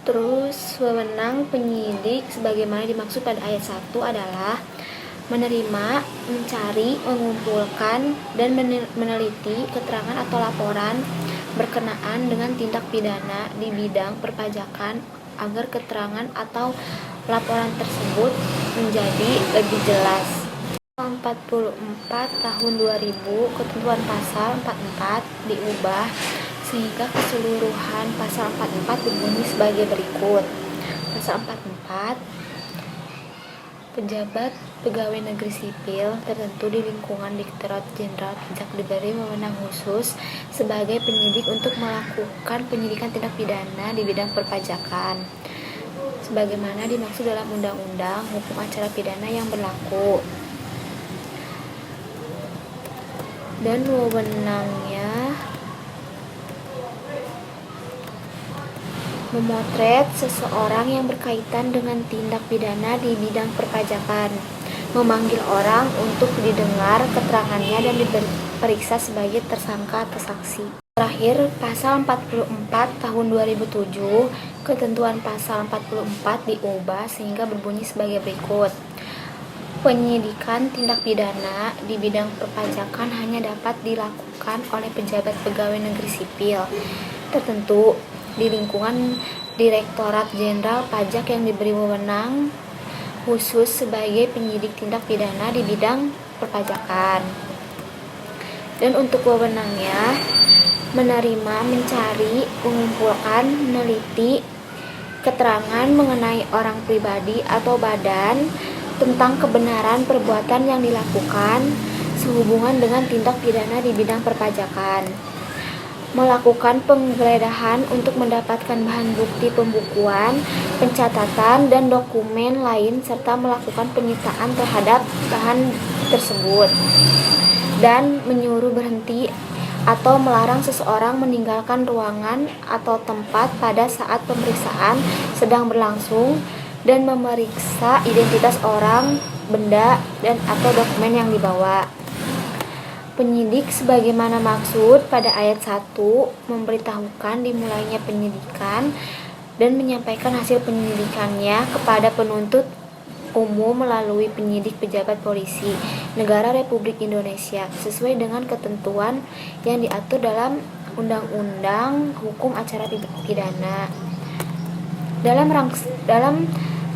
Terus wewenang penyidik sebagaimana dimaksud pada ayat 1 adalah menerima, mencari, mengumpulkan, dan meneliti keterangan atau laporan berkenaan dengan tindak pidana di bidang perpajakan agar keterangan atau laporan tersebut menjadi lebih jelas. 44 tahun 2000 ketentuan pasal 44 diubah sehingga keseluruhan pasal 44 berbunyi sebagai berikut. Pasal 44, pejabat pegawai negeri sipil tertentu di lingkungan Direktorat Jenderal Pajak diberi wewenang khusus sebagai penyidik untuk melakukan penyidikan tindak pidana di bidang perpajakan sebagaimana dimaksud dalam Undang-Undang Hukum Acara Pidana yang berlaku. Dan wewenangnya memotret seseorang yang berkaitan dengan tindak pidana di bidang perpajakan, memanggil orang untuk didengar keterangannya dan diperiksa sebagai tersangka atau saksi. Terakhir, pasal 44 tahun 2007, ketentuan pasal 44 diubah sehingga berbunyi sebagai berikut. Penyidikan tindak pidana di bidang perpajakan hanya dapat dilakukan oleh pejabat pegawai negeri sipil tertentu di lingkungan Direktorat Jenderal Pajak yang diberi wewenang khusus sebagai penyidik tindak pidana di bidang perpajakan. Dan untuk wewenangnya menerima, mencari, mengumpulkan, meneliti keterangan mengenai orang pribadi atau badan tentang kebenaran perbuatan yang dilakukan sehubungan dengan tindak pidana di bidang perpajakan. Melakukan penggeledahan untuk mendapatkan bahan bukti pembukuan, pencatatan, dan dokumen lain serta melakukan penyitaan terhadap bahan tersebut dan menyuruh berhenti atau melarang seseorang meninggalkan ruangan atau tempat pada saat pemeriksaan sedang berlangsung dan memeriksa identitas orang, benda, dan atau dokumen yang dibawa. Penyidik sebagaimana maksud pada ayat 1 memberitahukan dimulainya penyidikan dan menyampaikan hasil penyidikannya kepada penuntut umum melalui penyidik pejabat polisi negara Republik Indonesia sesuai dengan ketentuan yang diatur dalam Undang-Undang Hukum Acara Pidana. Dalam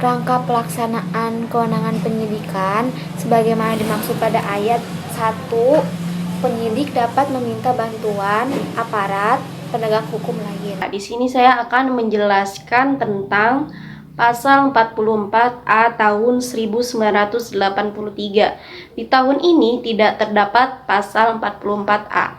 rangka pelaksanaan kewenangan penyidikan sebagaimana dimaksud pada ayat 1, penyidik dapat meminta bantuan aparat penegak hukum lain. Di sini saya akan menjelaskan tentang Pasal 44A tahun 1983. Di tahun ini tidak terdapat pasal 44A.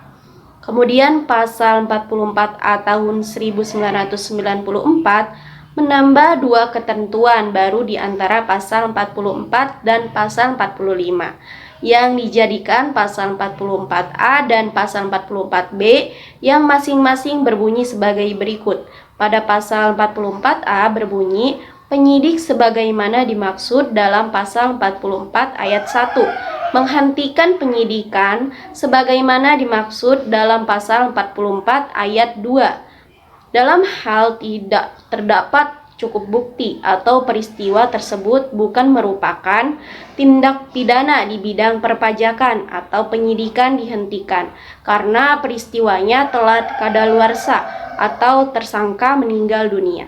Kemudian pasal 44A tahun 1994 menambah dua ketentuan baru di antara pasal 44 dan pasal 45 yang dijadikan pasal 44A dan pasal 44B yang masing-masing berbunyi sebagai berikut. Pada pasal 44A berbunyi, penyidik sebagaimana dimaksud dalam pasal 44 ayat 1, menghentikan penyidikan sebagaimana dimaksud dalam pasal 44 ayat 2. Dalam hal tidak terdapat cukup bukti atau peristiwa tersebut bukan merupakan tindak pidana di bidang perpajakan atau penyidikan dihentikan karena peristiwanya telah kadaluarsa atau tersangka meninggal dunia.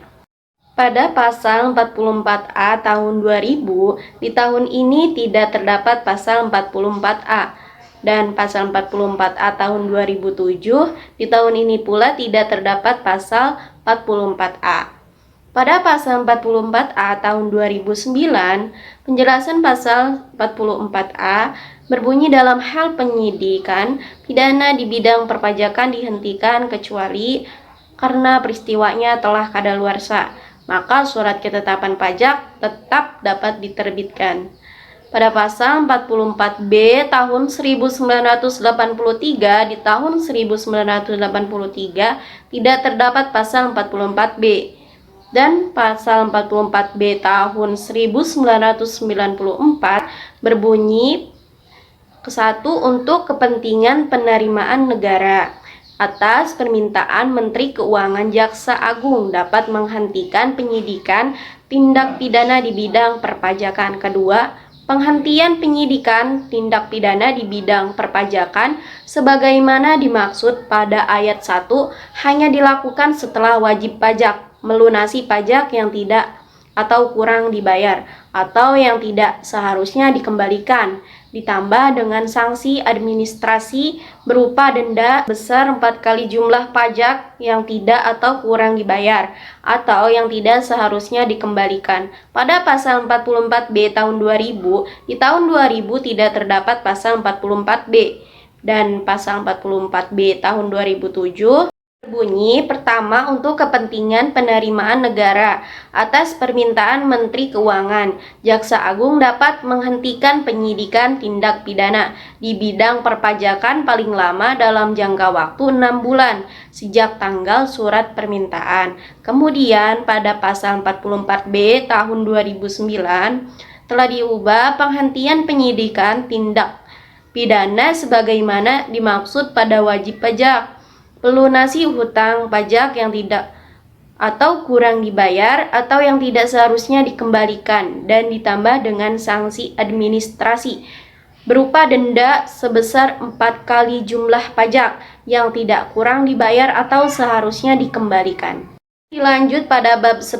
Pada pasal 44A tahun 2000, di tahun ini tidak terdapat pasal 44A dan pasal 44A tahun 2007, di tahun ini pula tidak terdapat pasal 44A. Pada pasal 44A tahun 2009, penjelasan pasal 44A berbunyi dalam hal penyidikan pidana di bidang perpajakan dihentikan kecuali karena peristiwanya telah kadaluarsa, maka surat ketetapan pajak tetap dapat diterbitkan. Pada pasal 44B tahun 1983 di tahun 1983 tidak terdapat pasal 44B. Dan pasal 44B tahun 1994 berbunyi ke-1 untuk kepentingan penerimaan negara. Atas permintaan Menteri Keuangan, Jaksa Agung dapat menghentikan penyidikan tindak pidana di bidang perpajakan. Kedua, penghentian penyidikan tindak pidana di bidang perpajakan sebagaimana dimaksud pada ayat 1 hanya dilakukan setelah wajib pajak melunasi pajak yang tidak atau kurang dibayar atau yang tidak seharusnya dikembalikan, ditambah dengan sanksi administrasi berupa denda besar 4 kali jumlah pajak yang tidak atau kurang dibayar atau yang tidak seharusnya dikembalikan. Pada pasal 44B tahun 2000, di tahun 2000 tidak terdapat pasal 44B dan pasal 44B tahun 2007 berbunyi pertama untuk kepentingan penerimaan negara. Atas permintaan Menteri Keuangan, Jaksa Agung dapat menghentikan penyidikan tindak pidana di bidang perpajakan paling lama dalam jangka waktu 6 bulan sejak tanggal surat permintaan. Kemudian pada pasal 44B tahun 2009 telah diubah penghentian penyidikan tindak pidana sebagaimana dimaksud pada wajib pajak, pelunasi hutang pajak yang tidak atau kurang dibayar atau yang tidak seharusnya dikembalikan dan ditambah dengan sanksi administrasi berupa denda sebesar 4 kali jumlah pajak yang tidak kurang dibayar atau seharusnya dikembalikan. Dilanjut pada bab 10,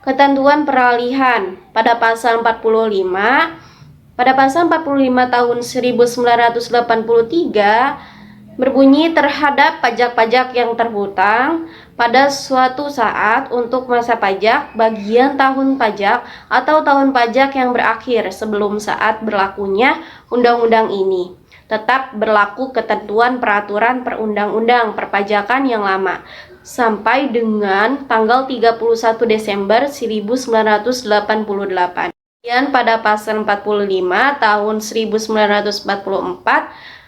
ketentuan peralihan. Pada pasal 45 tahun 1983 berbunyi terhadap pajak-pajak yang terhutang pada suatu saat untuk masa pajak, bagian tahun pajak, atau tahun pajak yang berakhir sebelum saat berlakunya undang-undang ini. Tetap berlaku ketentuan peraturan perundang-undang perpajakan yang lama sampai dengan tanggal 31 Desember 1988. Kemudian pada pasal 45 tahun 1944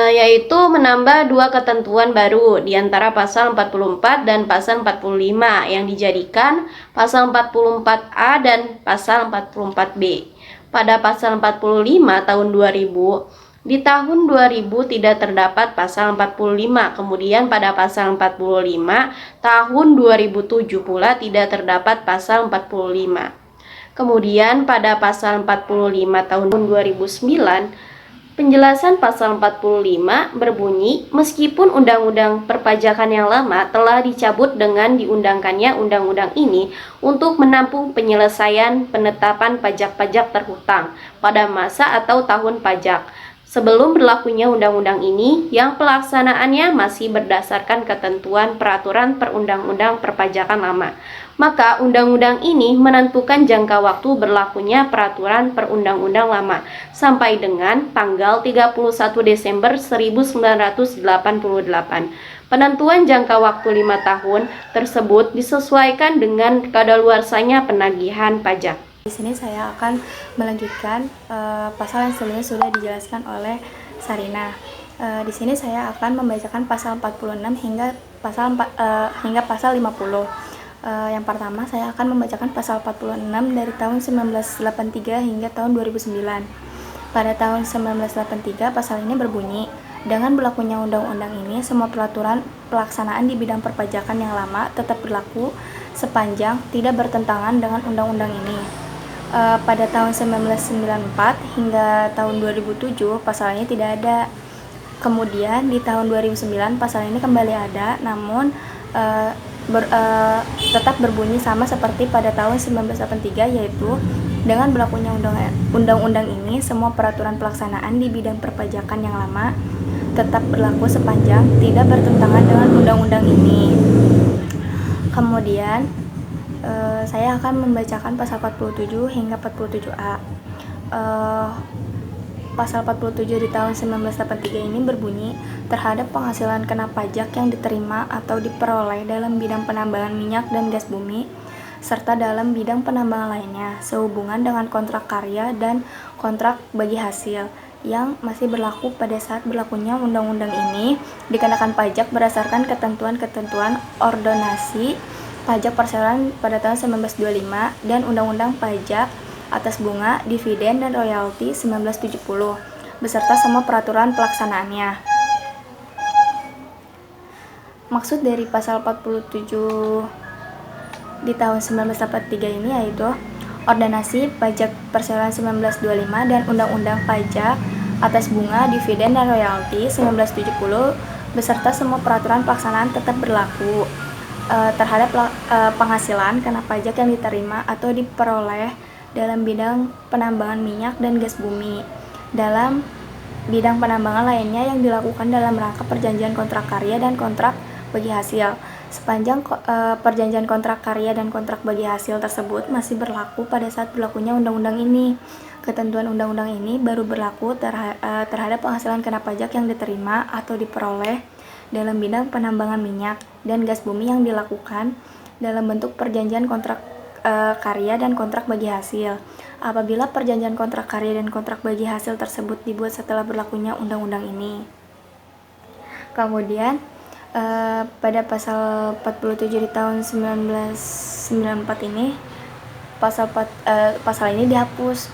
yaitu menambah dua ketentuan baru di antara pasal 44 dan pasal 45 yang dijadikan pasal 44A dan pasal 44B. Pada pasal 45 tahun 2000, di tahun 2000 tidak terdapat pasal 45. Kemudian pada pasal 45 tahun 2007 pula tidak terdapat pasal 45. Kemudian pada pasal 45 tahun 2009 penjelasan pasal 45 berbunyi, meskipun undang-undang perpajakan yang lama telah dicabut dengan diundangkannya undang-undang ini untuk menampung penyelesaian penetapan pajak-pajak terhutang pada masa atau tahun pajak sebelum berlakunya undang-undang ini yang pelaksanaannya masih berdasarkan ketentuan peraturan perundang-undang perpajakan lama. Maka undang-undang ini menentukan jangka waktu berlakunya peraturan perundang-undang lama sampai dengan tanggal 31 Desember 1988. Penentuan jangka waktu 5 tahun tersebut disesuaikan dengan kadaluarsanya penagihan pajak. Di sini saya akan melanjutkan pasal yang sebelumnya sudah dijelaskan oleh Sarina. Di sini saya akan membacakan pasal 46 hingga pasal 50. Yang pertama saya akan membacakan pasal 46 dari tahun 1983 hingga tahun 2009. Pada tahun 1983 pasal ini berbunyi, dengan berlakunya undang-undang ini, semua peraturan pelaksanaan di bidang perpajakan yang lama tetap berlaku sepanjang tidak bertentangan dengan undang-undang ini. Pada tahun 1994 hingga tahun 2007 pasal ini tidak ada. Kemudian di tahun 2009 pasal ini kembali ada, namun tetap berbunyi sama seperti pada tahun 1983, yaitu dengan berlakunya undang-undang ini, semua peraturan pelaksanaan di bidang perpajakan yang lama tetap berlaku sepanjang tidak bertentangan dengan undang-undang ini. Kemudian saya akan membacakan pasal 47 hingga 47A. Pasal 47 di tahun 1983 ini berbunyi, terhadap penghasilan kena pajak yang diterima atau diperoleh dalam bidang penambangan minyak dan gas bumi, serta dalam bidang penambangan lainnya, sehubungan dengan kontrak karya dan kontrak bagi hasil, yang masih berlaku pada saat berlakunya undang-undang ini, dikenakan pajak berdasarkan ketentuan-ketentuan ordonansi pajak perseroan pada tahun 1925 dan Undang-Undang Pajak atas bunga, dividen, dan royalti 1970, beserta semua peraturan pelaksanaannya. Maksud dari pasal 47 di tahun 1983 ini yaitu Ordonansi Pajak Perseroan 1925 dan Undang-Undang Pajak atas bunga, dividen, dan royalti 1970, beserta semua peraturan pelaksanaan tetap berlaku terhadap penghasilan kena pajak yang diterima atau diperoleh dalam bidang penambangan minyak dan gas bumi, dalam bidang penambangan lainnya yang dilakukan dalam rangka perjanjian kontrak karya dan kontrak bagi hasil. Sepanjang perjanjian kontrak karya dan kontrak bagi hasil tersebut masih berlaku pada saat berlakunya undang-undang ini. Ketentuan undang-undang ini baru berlaku terhadap penghasilan kena pajak yang diterima atau diperoleh dalam bidang penambangan minyak dan gas bumi yang dilakukan dalam bentuk perjanjian kontrak karya dan kontrak bagi hasil. Apabila perjanjian kontrak karya dan kontrak bagi hasil tersebut dibuat setelah berlakunya undang-undang ini. Kemudian pada pasal 47 di tahun 1994 ini pasal ini dihapus.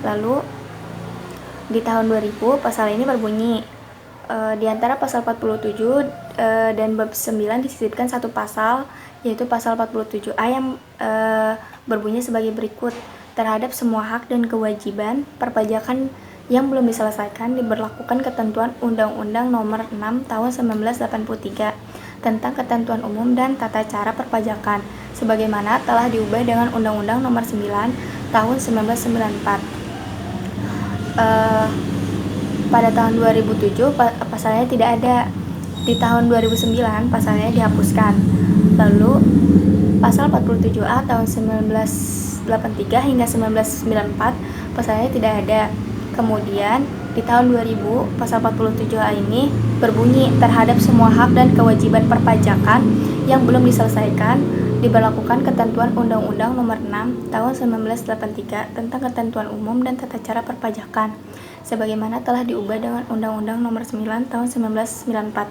Lalu di tahun 2000 pasal ini berbunyi, di antara pasal 47 dan bab 9 disisipkan satu pasal, yaitu pasal 47A yang berbunyi sebagai berikut, terhadap semua hak dan kewajiban perpajakan yang belum diselesaikan diberlakukan ketentuan Undang-Undang Nomor 6 Tahun 1983 tentang ketentuan umum dan tata cara perpajakan, sebagaimana telah diubah dengan Undang-Undang Nomor 9 Tahun 1994. Pada tahun 2007 pasalnya tidak ada. Di tahun 2009 pasalnya dihapuskan. Lalu pasal 47A tahun 1983 hingga 1994 pasalnya tidak ada. Kemudian di tahun 2000 pasal 47A ini berbunyi, terhadap semua hak dan kewajiban perpajakan yang belum diselesaikan diberlakukan ketentuan Undang-Undang Nomor 6 Tahun 1983 tentang ketentuan umum dan tata cara perpajakan, sebagaimana telah diubah dengan Undang-Undang Nomor 9 Tahun 1994.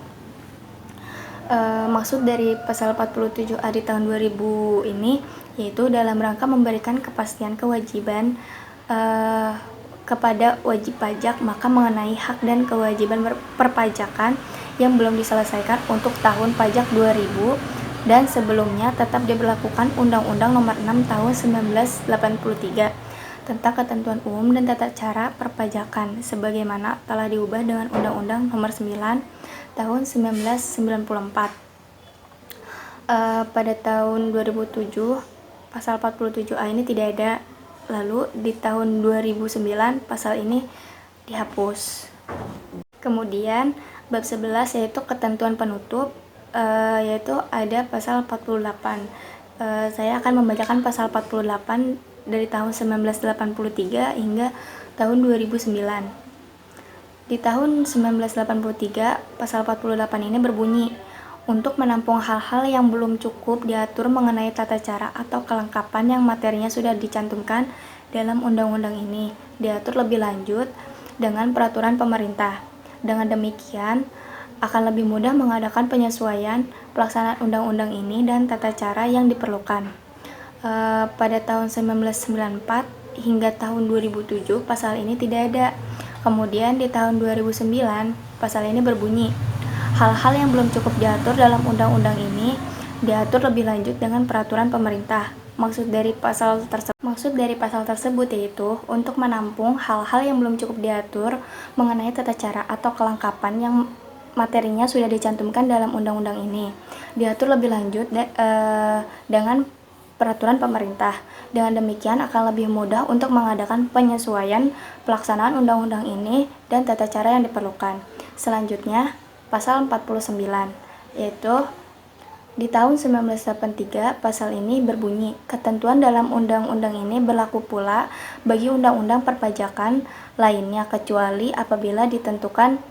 Maksud dari pasal 47A di tahun 2000 ini yaitu dalam rangka memberikan kepastian kewajiban kepada wajib pajak, maka mengenai hak dan kewajiban perpajakan yang belum diselesaikan untuk tahun pajak 2000 dan sebelumnya tetap diberlakukan Undang-Undang Nomor 6 Tahun 1983 tentang ketentuan umum dan tata cara perpajakan, sebagaimana telah diubah dengan Undang-Undang Nomor 9 Tahun 1994. Pada tahun 2007 pasal 47A ini tidak ada. Lalu di tahun 2009 pasal ini dihapus. Kemudian bab 11 yaitu ketentuan penutup. yaitu ada pasal 48. Saya akan membacakan pasal 48 dari tahun 1983 hingga tahun 2009. Di tahun 1983, pasal 48 ini berbunyi, untuk menampung hal-hal yang belum cukup diatur mengenai tata cara atau kelengkapan yang materinya sudah dicantumkan dalam undang-undang ini, diatur lebih lanjut dengan peraturan pemerintah. Dengan demikian, akan lebih mudah mengadakan penyesuaian pelaksanaan undang-undang ini dan tata cara yang diperlukan. Pada tahun 1994 hingga tahun 2007, pasal ini tidak ada. Kemudian di tahun 2009, pasal ini berbunyi, hal-hal yang belum cukup diatur dalam undang-undang ini diatur lebih lanjut dengan peraturan pemerintah. Maksud dari pasal tersebut yaitu untuk menampung hal-hal yang belum cukup diatur mengenai tata cara atau kelengkapan yang materinya sudah dicantumkan dalam undang-undang ini, diatur lebih lanjut dengan peraturan pemerintah. Dengan demikian akan lebih mudah untuk mengadakan penyesuaian pelaksanaan undang-undang ini dan tata cara yang diperlukan. Selanjutnya, pasal 49, yaitu di tahun 1983, pasal ini berbunyi, ketentuan dalam undang-undang ini berlaku pula bagi undang-undang perpajakan lainnya kecuali apabila ditentukan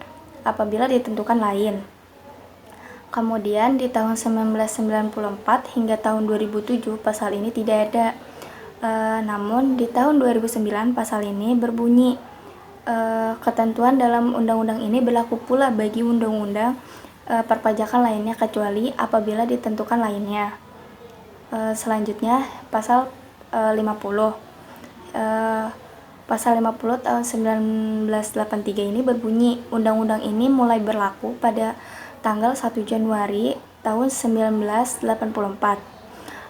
lain. Kemudian di tahun 1994 hingga tahun 2007 pasal ini tidak ada. Namun di tahun 2009 pasal ini berbunyi, ketentuan dalam undang-undang ini berlaku pula bagi undang-undang perpajakan lainnya kecuali apabila ditentukan lainnya. Selanjutnya pasal 50. Pasal 50 tahun 1983 ini berbunyi, undang-undang ini mulai berlaku pada tanggal 1 Januari tahun 1984.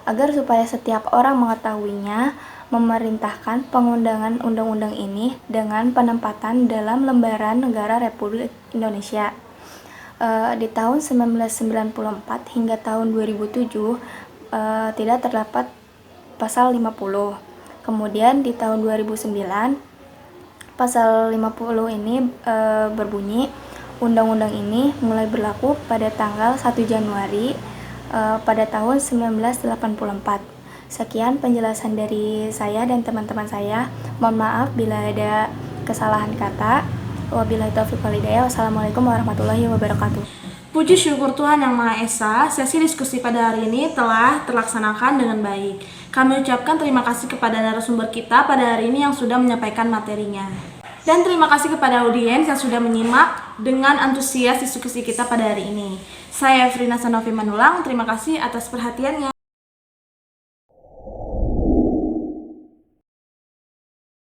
Agar supaya setiap orang mengetahuinya, memerintahkan pengundangan undang-undang ini dengan penempatan dalam lembaran negara Republik Indonesia. Di tahun 1994 hingga tahun 2007 tidak terdapat pasal 50. Kemudian di tahun 2009 pasal 50 ini berbunyi, undang-undang ini mulai berlaku pada tanggal 1 Januari pada tahun 1984. Sekian penjelasan dari saya dan teman-teman saya. Mohon maaf bila ada kesalahan kata. Wabillahi taufiq wal hidayah. Wassalamualaikum warahmatullahi wabarakatuh. Puji syukur Tuhan Yang Maha Esa, sesi diskusi pada hari ini telah terlaksanakan dengan baik. Kami ucapkan terima kasih kepada narasumber kita pada hari ini yang sudah menyampaikan materinya. Dan terima kasih kepada audiens yang sudah menyimak dengan antusias diskusi kita pada hari ini. Saya Frina Sanofi Manulang, terima kasih atas perhatiannya.